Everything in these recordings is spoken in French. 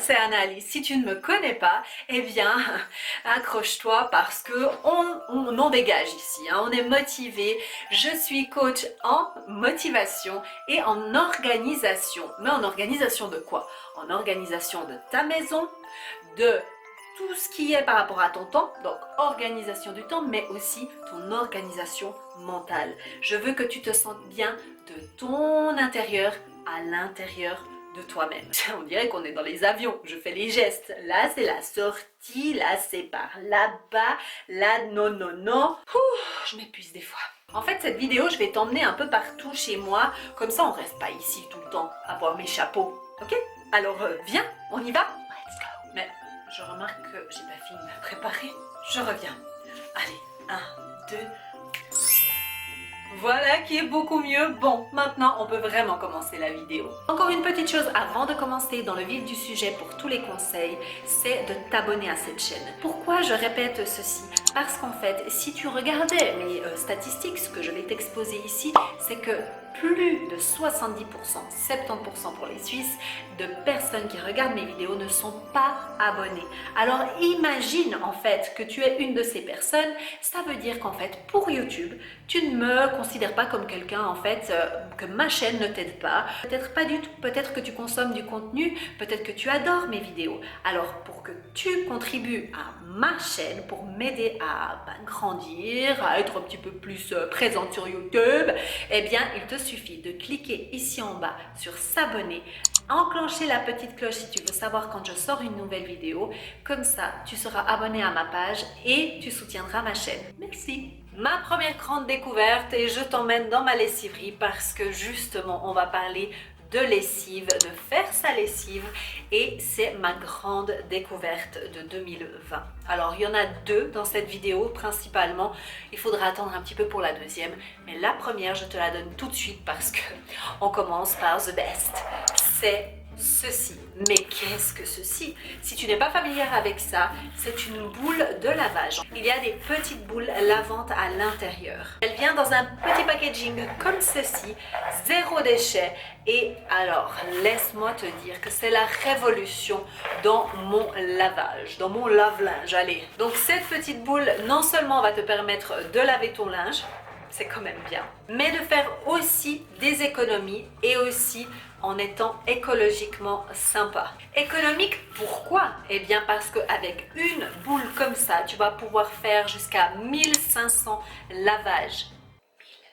c'est Annalise. Si tu ne me connais pas, eh bien, accroche-toi parce que on en dégage ici, hein. On est motivé. Je suis coach en motivation et en organisation. Mais en organisation de quoi? En organisation de ta maison, de tout ce qui est par rapport à ton temps, donc organisation du temps, mais aussi ton organisation mentale. Je veux que tu te sentes bien de ton intérieur à l'intérieur de toi-même. On dirait qu'on est dans les avions, je fais les gestes. Là, c'est la sortie, là, c'est par là-bas, là, non, non, non. Ouh, je m'épuise des fois. En fait, cette vidéo, je vais t'emmener un peu partout chez moi. Comme ça, on reste pas ici tout le temps à voir mes chapeaux. Ok? Alors, viens, on y va? Let's go. Mais je remarque que j'ai pas fini de me préparer. Je reviens. Allez, 1, 2... Voilà qui est beaucoup mieux. Bon, maintenant on peut vraiment commencer la vidéo. Encore une petite chose avant de commencer dans le vif du sujet pour tous les conseils, c'est de t'abonner à cette chaîne. Pourquoi je répète ceci? Parce qu'en fait, si tu regardais mes statistiques, ce que je vais t'exposer ici, c'est que plus de 70%, 70% pour les Suisses, de personnes qui regardent mes vidéos ne sont pas abonnées. Alors imagine en fait que tu es une de ces personnes, ça veut dire qu'en fait pour YouTube, tu ne me considères pas comme quelqu'un en fait, que ma chaîne ne t'aide pas. Peut-être pas du tout, peut-être que tu consommes du contenu, peut-être que tu adores mes vidéos. Alors pour que tu contribues à ma chaîne, pour m'aider à grandir, à être un petit peu plus présente sur YouTube, eh bien il te suffit de cliquer ici en bas sur s'abonner, enclencher la petite cloche si tu veux savoir quand je sors une nouvelle vidéo. Comme ça, tu seras abonné à ma page et tu soutiendras ma chaîne. Merci. Ma première grande découverte, et je t'emmène dans ma lessiverie parce que justement, on va parler de lessive, de faire sa lessive, et c'est ma grande découverte de 2020. Alors il y en a deux dans cette vidéo principalement, il faudra attendre un petit peu pour la deuxième, mais la première je te la donne tout de suite parce que on commence par the best. C'est ceci. Mais qu'est-ce que ceci? Si tu n'es pas familière avec ça, c'est une boule de lavage. Il y a des petites boules lavantes à l'intérieur. Elle vient dans un petit packaging comme ceci, zéro déchet. Et alors, laisse-moi te dire que c'est la révolution dans mon lavage, dans mon lave-linge. Allez, donc cette petite boule, non seulement va te permettre de laver ton linge, c'est quand même bien, mais de faire aussi des économies et aussi en étant écologiquement sympa. Économique, pourquoi? Eh bien parce qu'avec une boule comme ça, tu vas pouvoir faire jusqu'à 1500 lavages.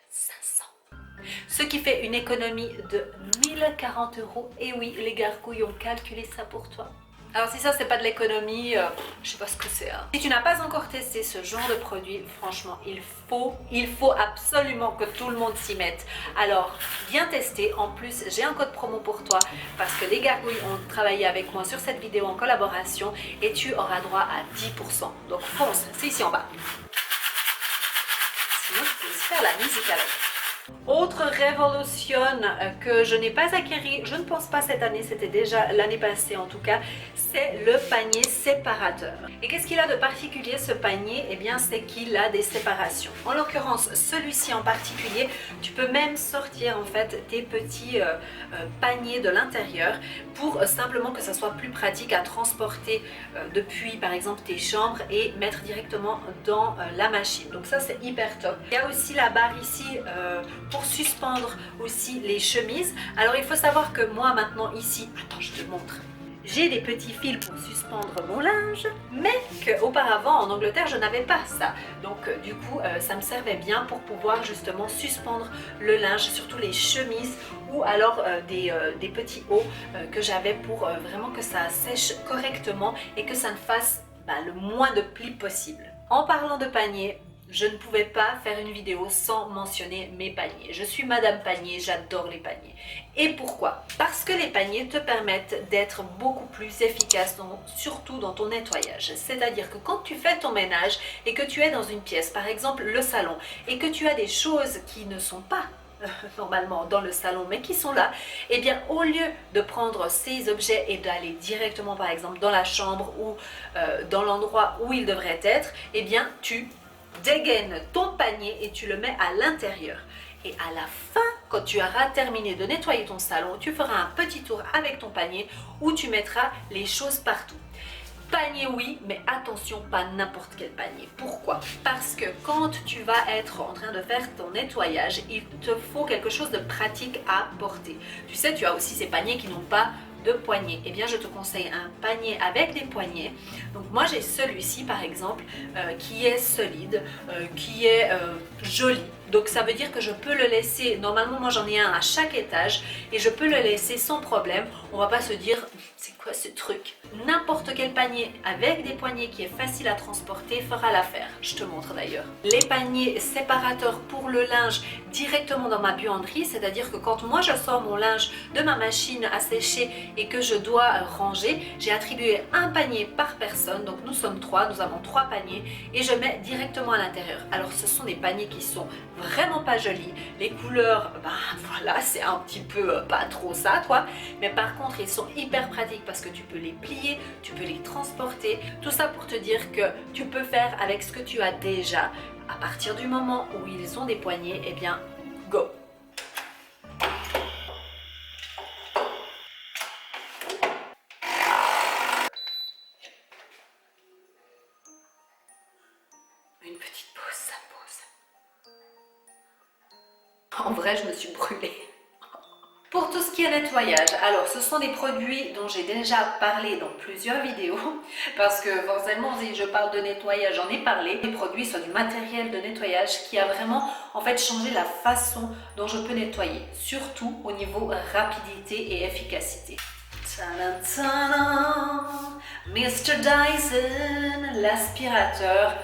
1500. Ce qui fait une économie de 1040 €. Et oui, les gargouilles ont calculé ça pour toi. Alors si ça c'est pas de l'économie, je sais pas ce que c'est. Hein. Si tu n'as pas encore testé ce genre de produit, franchement il faut absolument que tout le monde s'y mette. Alors viens tester, en plus j'ai un code promo pour toi parce que les gargouilles ont travaillé avec moi sur cette vidéo en collaboration et tu auras droit à 10%. Donc fonce, c'est ici en bas. Sinon tu peux faire la musique avec. Autre révolution que je n'ai pas acquérie, je ne pense pas cette année, c'était déjà l'année passée en tout cas, c'est le panier séparateur. Et qu'est-ce qu'il a de particulier ce panier? Eh bien c'est qu'il a des séparations. En l'occurrence celui-ci en particulier, tu peux même sortir en fait tes petits paniers de l'intérieur pour simplement que ça soit plus pratique à transporter depuis par exemple tes chambres et mettre directement dans la machine. Donc ça c'est hyper top. Il y a aussi la barre ici pour suspendre aussi les chemises. Alors il faut savoir que moi maintenant ici, attends je te montre, j'ai des petits fils pour suspendre mon linge, mais qu'auparavant en Angleterre je n'avais pas ça. Donc du coup ça me servait bien pour pouvoir justement suspendre le linge, surtout les chemises ou alors des petits hauts que j'avais pour vraiment que ça sèche correctement et que ça ne fasse le moins de plis possible. En parlant de panier, je ne pouvais pas faire une vidéo sans mentionner mes paniers. Je suis Madame Panier, j'adore les paniers. Et pourquoi? Parce que les paniers te permettent d'être beaucoup plus efficace, surtout dans ton nettoyage. C'est-à-dire que quand tu fais ton ménage et que tu es dans une pièce, par exemple le salon, et que tu as des choses qui ne sont pas normalement dans le salon mais qui sont là, et bien au lieu de prendre ces objets et d'aller directement par exemple dans la chambre ou dans l'endroit où ils devraient être, et bien tu dégaines ton panier et tu le mets à l'intérieur. et à la fin, quand tu auras terminé de nettoyer ton salon, tu feras un petit tour avec ton panier où tu mettras les choses partout. Panier oui, mais attention, pas n'importe quel panier. Pourquoi? Parce que quand tu vas être en train de faire ton nettoyage, il te faut quelque chose de pratique à porter. Tu sais, tu as aussi ces paniers qui n'ont pas de poignée. Eh bien, je te conseille un panier avec des poignées. Donc moi, j'ai celui-ci par exemple qui est solide, qui est joli. Donc ça veut dire que je peux le laisser, normalement moi j'en ai un à chaque étage et je peux le laisser sans problème. On va pas se dire c'est quoi ce truc. N'importe quel panier avec des poignées qui est facile à transporter fera l'affaire. Je te montre d'ailleurs. Les paniers séparateurs pour le linge directement dans ma buanderie, c'est-à-dire que quand moi je sors mon linge de ma machine à sécher et que je dois ranger, j'ai attribué un panier par personne. Donc nous sommes 3, nous avons 3 paniers et je mets directement à l'intérieur. Alors ce sont des paniers qui sont vraiment pas jolis, les couleurs, ben voilà, c'est un petit peu pas trop ça quoi, mais par contre ils sont hyper pratiques parce que tu peux les plier, tu peux les transporter, tout ça pour te dire que tu peux faire avec ce que tu as déjà. À partir du moment où ils ont des poignées, eh bien go. Une petite pause, ça pose. En vrai, je me suis brûlée. Pour tout ce qui est nettoyage, alors ce sont des produits dont j'ai déjà parlé dans plusieurs vidéos parce que forcément si je parle de nettoyage, j'en ai parlé. Les produits sont du matériel de nettoyage qui a vraiment en fait changé la façon dont je peux nettoyer, surtout au niveau rapidité et efficacité. Mr. Dyson, l'aspirateur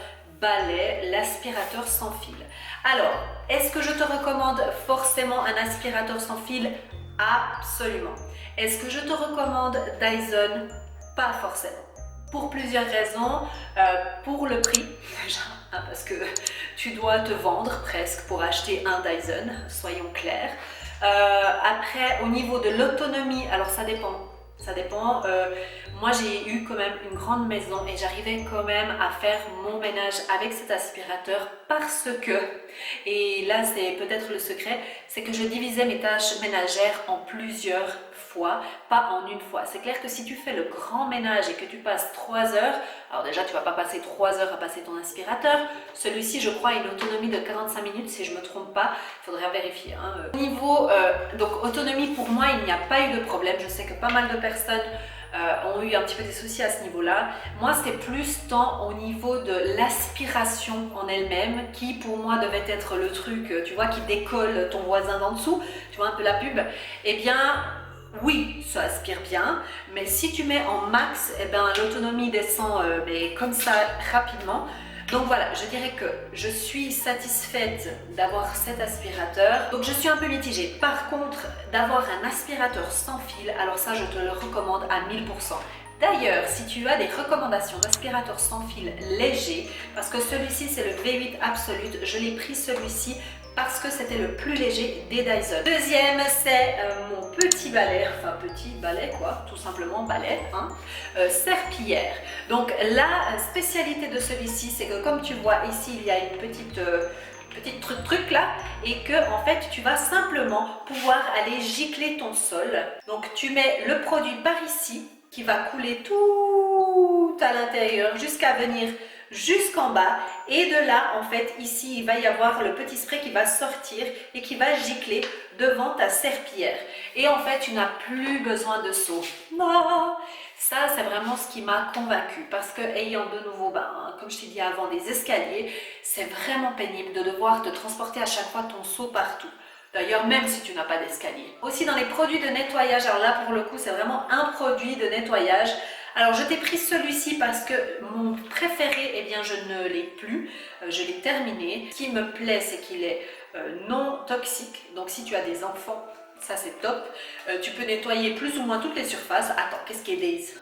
balai, l'aspirateur sans fil. Alors, est-ce que je te recommande forcément un aspirateur sans fil? Absolument. Est-ce que je te recommande Dyson? Pas forcément. Pour plusieurs raisons. Pour le prix, déjà, hein, parce que tu dois te vendre presque pour acheter un Dyson, soyons clairs. Après, au niveau de l'autonomie, alors ça dépend. Ça dépend. Moi, j'ai eu quand même une grande maison et j'arrivais quand même à faire mon ménage avec cet aspirateur parce que, et là c'est peut-être le secret, c'est que je divisais mes tâches ménagères en plusieurs fois, pas en une fois. C'est clair que si tu fais le grand ménage et que tu passes 3 heures, alors déjà tu vas pas passer 3 heures à passer ton aspirateur. Celui-ci, je crois, a une autonomie de 45 minutes si je me trompe pas. Il faudrait vérifier. Hein. Niveau donc autonomie, pour moi, il n'y a pas eu de problème. Je sais que pas mal de personnes ont eu un petit peu des soucis à ce niveau-là. Moi, c'était plus tant au niveau de l'aspiration en elle-même qui, pour moi, devait être le truc, tu vois, qui décolle ton voisin d'en dessous. Tu vois un peu la pub. Eh bien, oui, ça aspire bien, mais si tu mets en max, eh ben, l'autonomie descend mais comme ça rapidement. Donc voilà, je dirais que je suis satisfaite d'avoir cet aspirateur. Donc je suis un peu mitigée. Par contre, d'avoir un aspirateur sans fil, alors ça je te le recommande à 1000%. D'ailleurs, si tu as des recommandations d'aspirateur sans fil léger, parce que celui-ci c'est le V8 Absolute, je l'ai pris celui-ci parce que c'était le plus léger des Dyson. Deuxième, c'est mon petit balai, enfin petit balai quoi, tout simplement balai, hein, serpillière. Donc la spécialité de celui-ci, c'est que comme tu vois ici, il y a une petite truc là et que en fait tu vas simplement pouvoir aller gicler ton sol. Donc tu mets le produit par ici qui va couler tout à l'intérieur jusqu'à venir jusqu'en bas et de là en fait ici il va y avoir le petit spray qui va sortir et qui va gicler devant ta serpillière et en fait tu n'as plus besoin de seau. Non, ça c'est vraiment ce qui m'a convaincue parce que ayant de nouveau comme je t'ai dit avant des escaliers, c'est vraiment pénible de devoir te transporter à chaque fois ton seau partout. D'ailleurs, même si tu n'as pas d'escalier. Aussi dans les produits de nettoyage, alors là pour le coup c'est vraiment un produit de nettoyage. Alors je t'ai pris celui-ci parce que mon préféré, eh bien je ne l'ai plus, je l'ai terminé. Ce qui me plaît c'est qu'il est non toxique, donc si tu as des enfants, ça c'est top. Tu peux nettoyer plus ou moins toutes les surfaces. Attends, qu'est-ce qui est Days?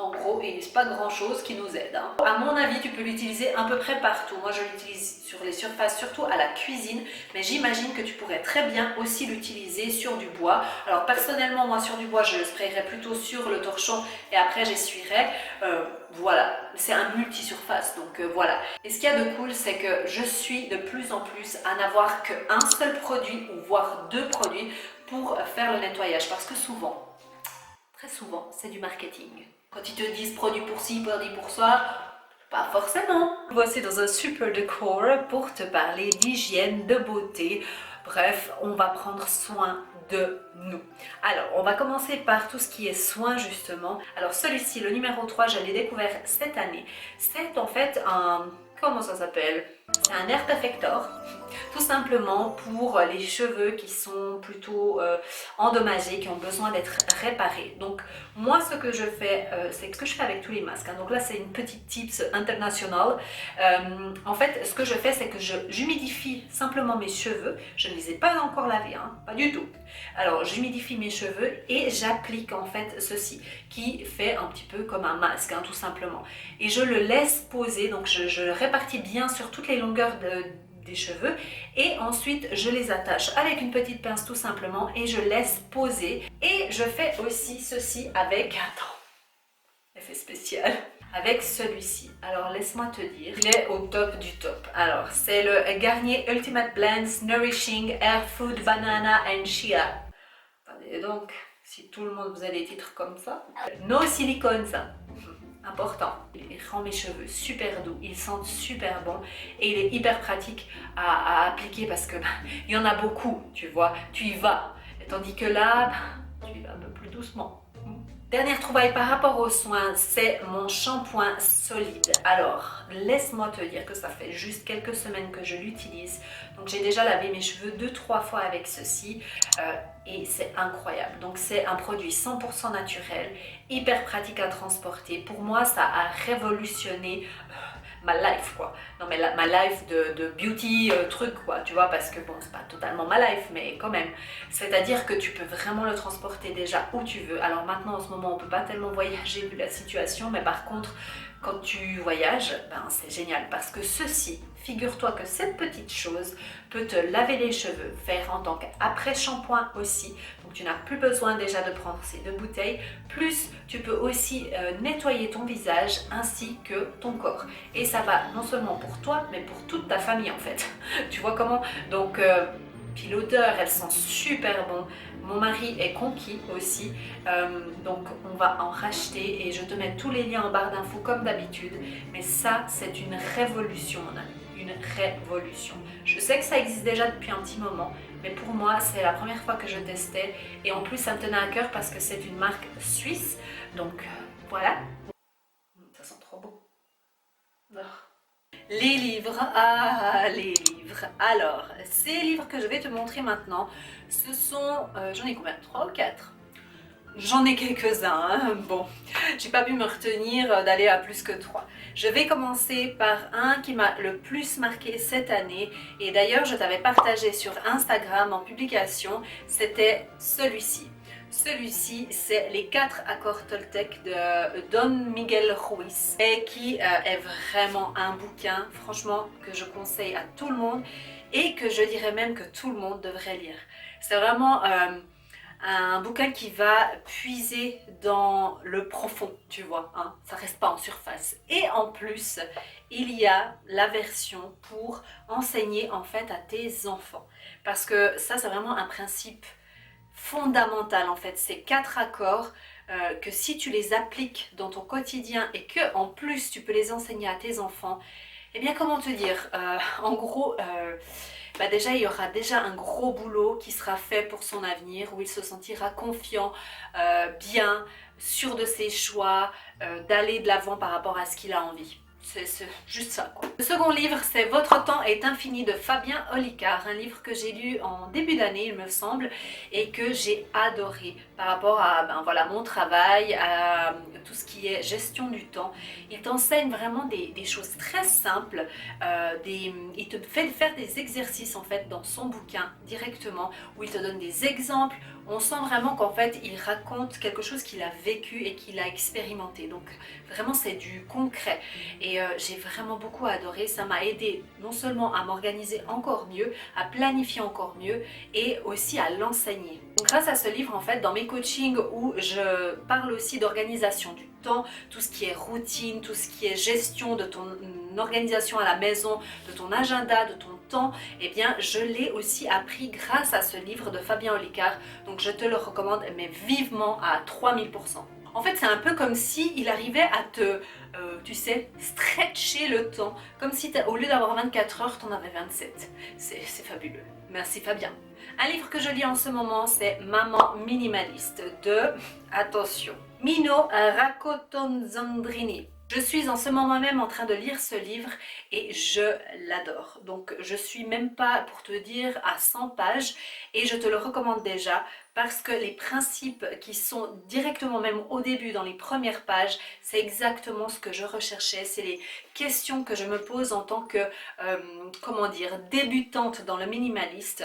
En gros, il n'est pas grand chose qui nous aide. Hein. À mon avis, tu peux l'utiliser à peu près partout. Moi, je l'utilise sur les surfaces, surtout à la cuisine, mais j'imagine que tu pourrais très bien aussi l'utiliser sur du bois. Alors personnellement, moi sur du bois, je le sprayerais plutôt sur le torchon et après j'essuierais. Voilà, c'est un multi-surface, donc voilà. Et ce qu'il y a de cool, c'est que je suis de plus en plus à n'avoir qu'un seul produit ou voire 2 produits pour faire le nettoyage, parce que souvent, très souvent, c'est du marketing. Quand ils te disent produit pour ci, produit pour ça, pas forcément. Voici dans un super décor pour te parler d'hygiène, de beauté. Bref, on va prendre soin de nous. Alors, on va commencer par tout ce qui est soin justement. Alors celui-ci, le numéro 3, je l'ai découvert cette année. C'est en fait un... comment ça s'appelle? C'est un air perfector. Tout simplement pour les cheveux qui sont plutôt endommagés, qui ont besoin d'être réparés. Donc moi ce que je fais, c'est ce que je fais avec tous les masques. Hein. Donc là c'est une petite tips internationale. En fait ce que je fais c'est que j'humidifie simplement mes cheveux. Je ne les ai pas encore lavés, hein, pas du tout. Alors j'humidifie mes cheveux et j'applique en fait ceci qui fait un petit peu comme un masque, hein, tout simplement. Et je le laisse poser, donc je le répartis bien sur toutes les longueurs des cheveux et ensuite je les attache avec une petite pince tout simplement et je laisse poser. Et je fais aussi ceci avec, attends, effet spécial, avec celui-ci. Alors laisse-moi te dire, il est au top du top. Alors c'est le Garnier Ultimate Blends Nourishing Air Food Banana and Chia. Attendez donc, si tout le monde faisait des titres comme ça. No silicone ça. Important. Il rend mes cheveux super doux, ils sentent super bon et il est hyper pratique à appliquer parce que il y en a beaucoup, tu vois, tu y vas. Et tandis que là, tu y vas un peu plus doucement. Dernière trouvaille par rapport aux soins, c'est mon shampoing solide. Alors, laisse-moi te dire que ça fait juste quelques semaines que je l'utilise. Donc j'ai déjà lavé mes cheveux 2-3 fois avec ceci et c'est incroyable. Donc c'est un produit 100% naturel, hyper pratique à transporter. Pour moi, ça a révolutionné ma life quoi. Non mais ma life de beauty truc quoi, tu vois, parce que bon c'est pas totalement ma life mais quand même. C'est à dire que tu peux vraiment le transporter déjà où tu veux. Alors maintenant en ce moment on peut pas tellement voyager vu la situation, mais par contre quand tu voyages, ben c'est génial parce que ceci, figure-toi que cette petite chose peut te laver les cheveux, faire en tant qu'après shampoing aussi. Donc tu n'as plus besoin déjà de prendre ces 2 bouteilles. Plus tu peux aussi nettoyer ton visage ainsi que ton corps. Et ça va non seulement pour toi mais pour toute ta famille en fait. Tu vois comment? Donc puis l'odeur elle sent super bon. Mon mari est conquis aussi, donc on va en racheter et je te mets tous les liens en barre d'infos comme d'habitude. Mais ça c'est une révolution mon ami, une révolution. Je sais que ça existe déjà depuis un petit moment, mais pour moi c'est la première fois que je testais et en plus ça me tenait à cœur parce que c'est une marque suisse, donc voilà. Ça sent trop bon. Oh. Les livres, ah les livres. Alors, ces livres que je vais te montrer maintenant, ce sont, j'en ai combien? 3 ou 4? J'en ai quelques-uns, hein. Bon, j'ai pas pu me retenir d'aller à plus que 3. Je vais commencer par un qui m'a le plus marqué cette année et d'ailleurs je t'avais partagé sur Instagram en publication, c'était celui-ci. Celui-ci, c'est les 4 accords Toltec de Don Miguel Ruiz et qui est vraiment un bouquin, franchement, que je conseille à tout le monde et que je dirais même que tout le monde devrait lire. C'est vraiment un bouquin qui va puiser dans le profond, tu vois, hein, ça reste pas en surface. Et en plus, il y a la version pour enseigner en fait à tes enfants. Parce que ça, c'est vraiment un principe fondamental en fait, ces 4 accords que si tu les appliques dans ton quotidien et que en plus tu peux les enseigner à tes enfants, eh bien comment te dire, en gros bah déjà il y aura déjà un gros boulot qui sera fait pour son avenir où il se sentira confiant, bien, sûr de ses choix, d'aller de l'avant par rapport à ce qu'il a envie. C'est juste ça, quoi. Le second livre, c'est Votre temps est infini de Fabien Olicard, un livre que j'ai lu en début d'année, il me semble, et que j'ai adoré par rapport à voilà, mon travail, à tout ce qui est gestion du temps. Il t'enseigne vraiment des choses très simples, il te fait faire des exercices en fait dans son bouquin directement, où il te donne des exemples. On sent vraiment qu'en fait il raconte quelque chose qu'il a vécu et qu'il a expérimenté, donc vraiment c'est du concret. Et j'ai vraiment beaucoup adoré, ça m'a aidé non seulement à m'organiser encore mieux, à planifier encore mieux et aussi à l'enseigner. Grâce à ce livre en fait, dans mes coachings où je parle aussi d'organisation du temps, tout ce qui est routine, tout ce qui est gestion de ton organisation à la maison, de ton agenda, de ton temps, eh bien je l'ai aussi appris grâce à ce livre de Fabien Olicard, donc je te le recommande mais vivement à 3000%. En fait, c'est un peu comme si il arrivait à te, tu sais, stretcher le temps. Comme si au lieu d'avoir 24 heures, t'en avais 27. C'est fabuleux. Merci Fabien. Un livre que je lis en ce moment, c'est Maman minimaliste de, attention, Mino Rakotonzandrini. Je suis en ce moment même en train de lire ce livre et je l'adore. Donc je suis même pas, pour te dire, à 100 pages et je te le recommande déjà parce que les principes qui sont directement même au début dans les premières pages, c'est exactement ce que je recherchais. C'est les questions que je me pose en tant que, comment dire, débutante dans le minimalisme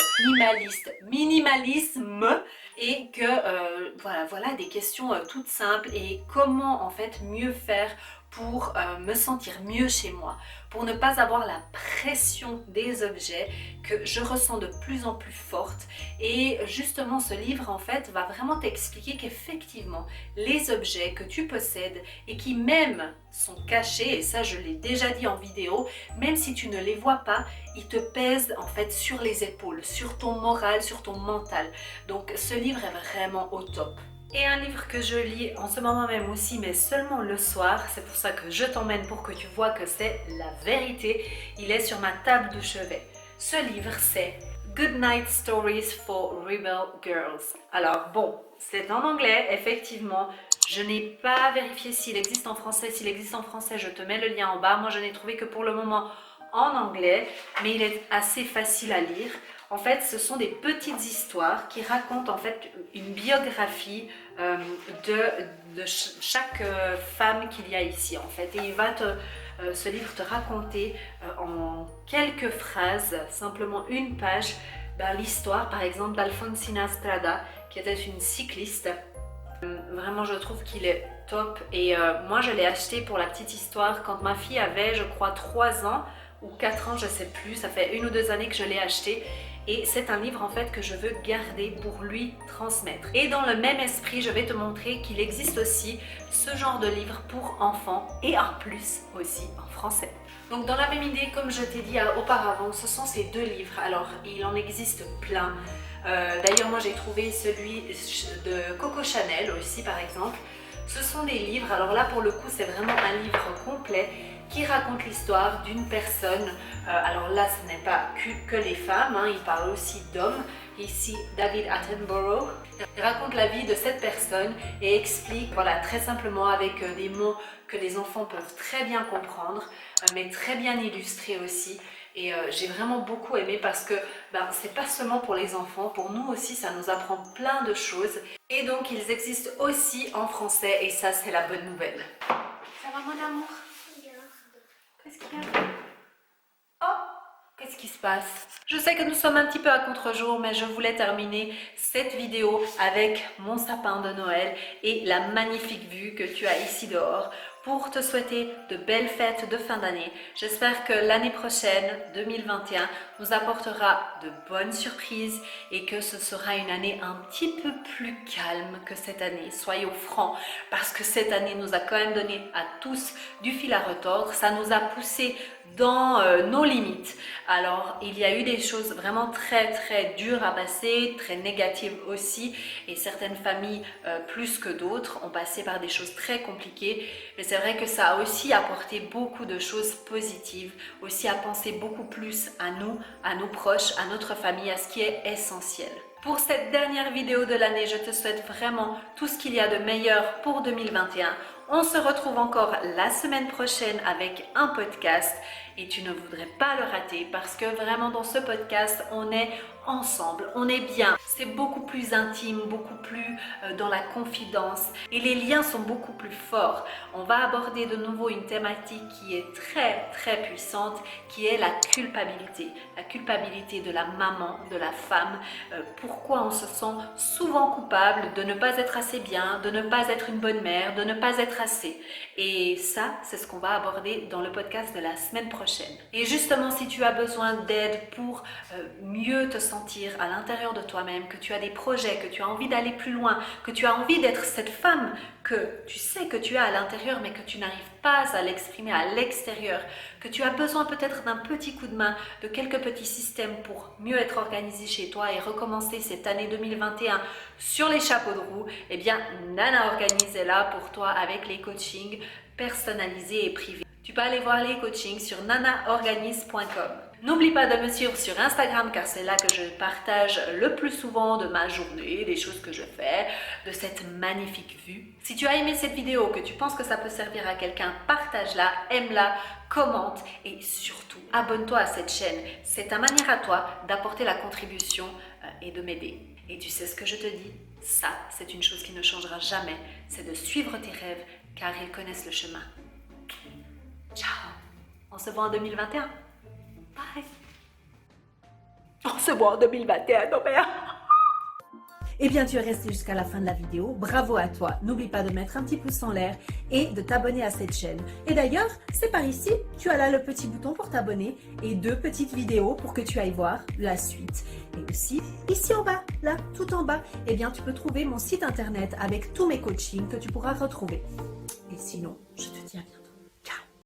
et que voilà des questions toutes simples et comment en fait mieux faire pour me sentir mieux chez moi, pour ne pas avoir la pression des objets que je ressens de plus en plus forte. Et justement ce livre en fait va vraiment t'expliquer qu'effectivement les objets que tu possèdes et qui même sont cachés, et ça je l'ai déjà dit en vidéo, même si tu ne les vois pas, ils te pèsent en fait sur les épaules, sur ton moral, sur ton mental. Donc ce livre est vraiment au top. Et un livre que je lis en ce moment même aussi, mais seulement le soir, c'est pour ça que je t'emmène pour que tu vois que c'est la vérité. Il est sur ma table de chevet. Ce livre, c'est Good Night Stories for Rebel Girls. Alors bon, c'est en anglais, effectivement. Je n'ai pas vérifié s'il existe en français. S'il existe en français, je te mets le lien en bas. Moi, je n'ai trouvé que pour le moment en anglais, mais il est assez facile à lire. En fait, ce sont des petites histoires qui racontent en fait une biographie de chaque femme qu'il y a ici en fait. Et il va ce livre te raconter en quelques phrases, simplement une page, l'histoire par exemple d'Alfonsina Strada, qui était une cycliste. Vraiment, je trouve qu'il est top. Et moi, je l'ai acheté pour la petite histoire quand ma fille avait, je crois, 3 ans ou 4 ans, je sais plus. Ça fait 1 ou 2 années que je l'ai acheté. Et c'est un livre en fait que je veux garder pour lui transmettre. Et dans le même esprit, je vais te montrer qu'il existe aussi ce genre de livre pour enfants et en plus aussi en français. Donc dans la même idée, comme je t'ai dit auparavant, ce sont ces 2 livres. Alors il en existe plein. D'ailleurs moi j'ai trouvé celui de Coco Chanel aussi par exemple. Ce sont des livres, alors là pour le coup c'est vraiment un livre complet qui raconte l'histoire d'une personne. Alors là ce n'est pas que les femmes, hein, il parle aussi d'hommes. Ici David Attenborough. Il raconte la vie de cette personne et explique voilà, très simplement avec des mots que les enfants peuvent très bien comprendre, mais très bien illustrés aussi. Et j'ai vraiment beaucoup aimé parce que c'est pas seulement pour les enfants, pour nous aussi ça nous apprend plein de choses. Et donc ils existent aussi en français et ça c'est la bonne nouvelle. Ça va mon amour? Qu'est-ce qu'il y a? Oh! Qu'est-ce qui se passe? Je sais que nous sommes un petit peu à contre-jour, mais je voulais terminer cette vidéo avec mon sapin de Noël et la magnifique vue que tu as ici dehors pour te souhaiter de belles fêtes de fin d'année. J'espère que l'année prochaine, 2021, nous apportera de bonnes surprises et que ce sera une année un petit peu plus calme que cette année. Soyons francs, parce que cette année nous a quand même donné à tous du fil à retordre. Ça nous a poussé dans nos limites. Alors, il y a eu des choses vraiment très dures à passer, très négatives aussi, et certaines familles, plus que d'autres, ont passé par des choses très compliquées. Mais c'est vrai que ça a aussi apporté beaucoup de choses positives, aussi à penser beaucoup plus à nous, à nos proches, à notre famille, à ce qui est essentiel. Pour cette dernière vidéo de l'année, je te souhaite vraiment tout ce qu'il y a de meilleur pour 2021. On se retrouve encore la semaine prochaine avec un podcast et tu ne voudrais pas le rater parce que vraiment dans ce podcast, on est ensemble, on est bien. C'est beaucoup plus intime, beaucoup plus dans la confidence et les liens sont beaucoup plus forts. On va aborder de nouveau une thématique qui est très puissante, qui est la culpabilité. La culpabilité de la maman, de la femme. Pourquoi on se sent souvent coupable de ne pas être assez bien, de ne pas être une bonne mère, de ne pas être assez. Et ça, c'est ce qu'on va aborder dans le podcast de la semaine prochaine. Et justement, si tu as besoin d'aide pour mieux te sentir à l'intérieur de toi-même, que tu as des projets, que tu as envie d'aller plus loin, que tu as envie d'être cette femme que tu sais que tu as à l'intérieur mais que tu n'arrives pas à l'exprimer à l'extérieur, que tu as besoin peut-être d'un petit coup de main, de quelques petits systèmes pour mieux être organisé chez toi et recommencer cette année 2021 sur les chapeaux de roue, eh bien Nana Organise est là pour toi avec les coachings personnalisés et privés. Tu peux aller voir les coachings sur nanaorganise.com. N'oublie pas de me suivre sur Instagram car c'est là que je partage le plus souvent de ma journée, des choses que je fais, de cette magnifique vue. Si tu as aimé cette vidéo, que tu penses que ça peut servir à quelqu'un, partage-la, aime-la, commente et surtout abonne-toi à cette chaîne. C'est ta manière à toi d'apporter la contribution et de m'aider. Et tu sais ce que je te dis? Ça, c'est une chose qui ne changera jamais. C'est de suivre tes rêves car ils connaissent le chemin. Ciao. On se voit en 2021. Bye. On se voit en 2021, non mais... Eh bien, tu es resté jusqu'à la fin de la vidéo. Bravo à toi. N'oublie pas de mettre un petit pouce en l'air et de t'abonner à cette chaîne. Et d'ailleurs, c'est par ici, tu as là le petit bouton pour t'abonner et 2 petites vidéos pour que tu ailles voir la suite. Et aussi, ici en bas, là, tout en bas, eh bien, tu peux trouver mon site internet avec tous mes coachings que tu pourras retrouver. Et sinon, je te dis à bientôt.